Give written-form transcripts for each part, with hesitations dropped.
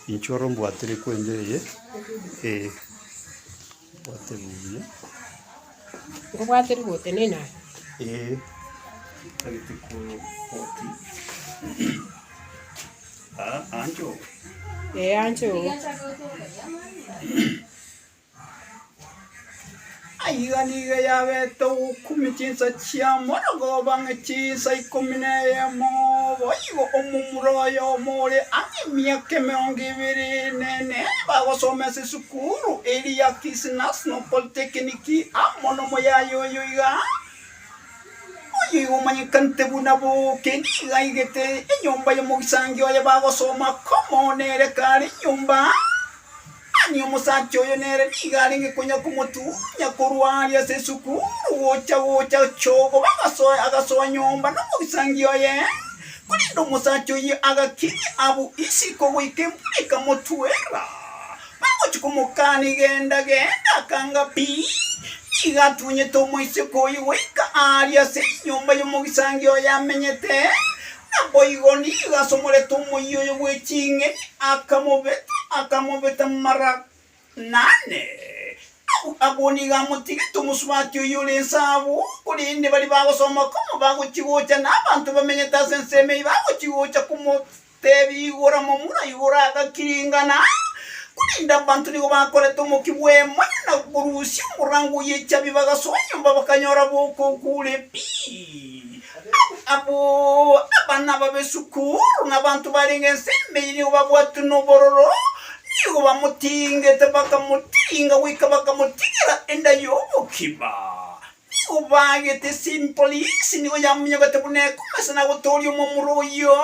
inchoro mbwatire kwendeye mbwatire buye ngubwatire bote nina tagite ko poti anjo anjo Aiganiga yabeto kumichinsa chiamoro bange chisa ikumineyemo boigo omumuroyo more angimia kemeongibiri nene bagosomese sukuru elia kisnas no polytechniki amono moyayo yoiga oyigo manyikante bunabo keniga igete enyumba yo mugisangyo ya bagosoma komonere kali nyumba ni umusacho yo nere nigaringe kunya kumutu nyakurwalia se sukuru wocha chogo agasoa nyumba no mugisangyo ye kulindo umusacho ye agakiri abu isiko wikempulika mutuera bango chukumukani genda kanga pi igatunye tomo isiko yiweka alia se nyumba yo mugisangyo yamenyete boigoni gasomole tomo yo wechinge akamobeta mara nane aboni gamutige tumuswatyo yule nsabu kulinde bali bagosoma komo baguchigocha nabantu bamenyeta senseme baguchigocha kumo tebi igora momura igora agakiringana kulinda abantu nigo bakore tomo kibwemo na burusi murangu yechabi bagasonyo babakanyora boko kule pi abana babesukuru n'abantu barengense mbere babwatu nobororo nigo bamutinge tabaka mutinga wika bakamutigira enda yobukiba nigo bagete simple nigo yamnya gatebune kumasa gutori mu muroyo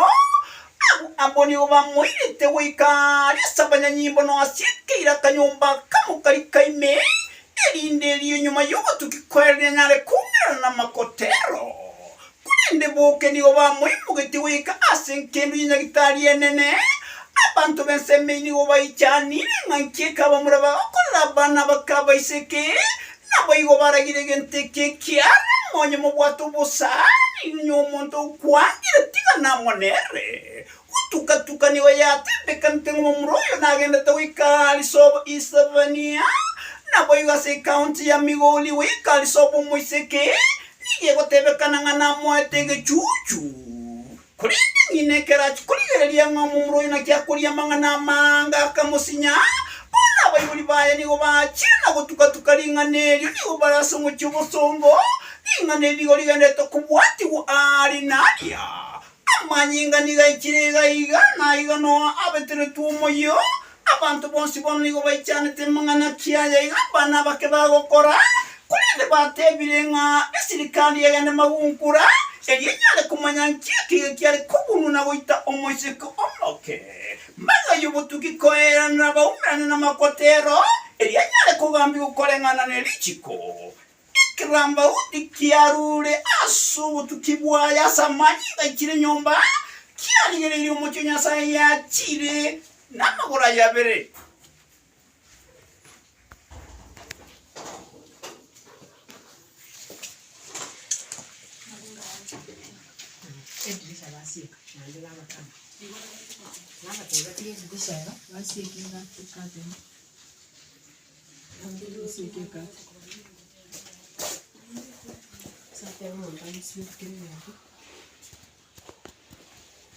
aboni bamuirete wika risabanya nyimbo no asikira kanyumba kamukari kaime erinde liyo nyuma yo tukikwere nyare kumira na makotero kulinde boke nigo bamwimugete wika asenkendu yinyagitari enene abantu benseme nigo bayichani ngankeka bamuraba kola bana bakaba iseke nabo igo baragire gente kekia monye mu bwatu busani nyomondo kwangira tiga na monere tuka nigo yatembe kantengo muroyo nagenda tawika alisobo isavania nabo igo se county ya migoli wika alisobo muiseke yego tebe kananga na moetege chuchu kuri ngine kerachi kuri geria ngamu muro ina kya kuri amanga na manga kamusinya bona bayuri baya nigo bachina gutuka tukaringa neryo nigo baraso mu cyubusombo ninga neryo ligende to kubwati ku ari nadia amanyinga niga ikirega iga na iga no abetere tumoyo abantu bonsi bon nigo bachana temanga na kiya iga bana bakeba gukora kulinde batebirenga esirikali yagende magunkura erinyale kumanya nkiki kyali kubunu na wita omwisiko omoke mbaga yubutuki koera na baumana na makotero erinyale kugambi ukolengana nelichiko ikiramba utikiarule asu tukibwaya samanyi gakire nyomba kyali yeri umucyonya sa ya chire namagura yabere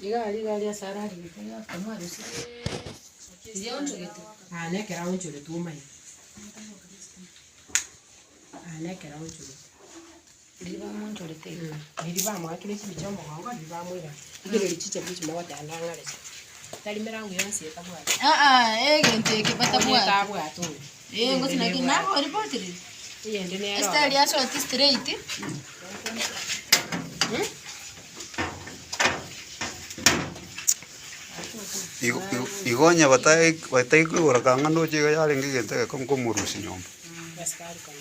Liga sarari ya kama rusi. Ndio nchogete. Nekera unchole tumai. Nekera unchole. Liba munchole te. Liba mwatu leki bichamo ngwa liba mwira. Igere lichiche bichi mawata ndangale. Tali merangu yonse tabwa. Gente ke batabwa. Tabwa tu. Ngozi na kina ho reporteri. Yende ne. Esta ya so straight. igonya batai kwigora kang'ano chiga yaringi gentege komurusi nyomba Baskari kono.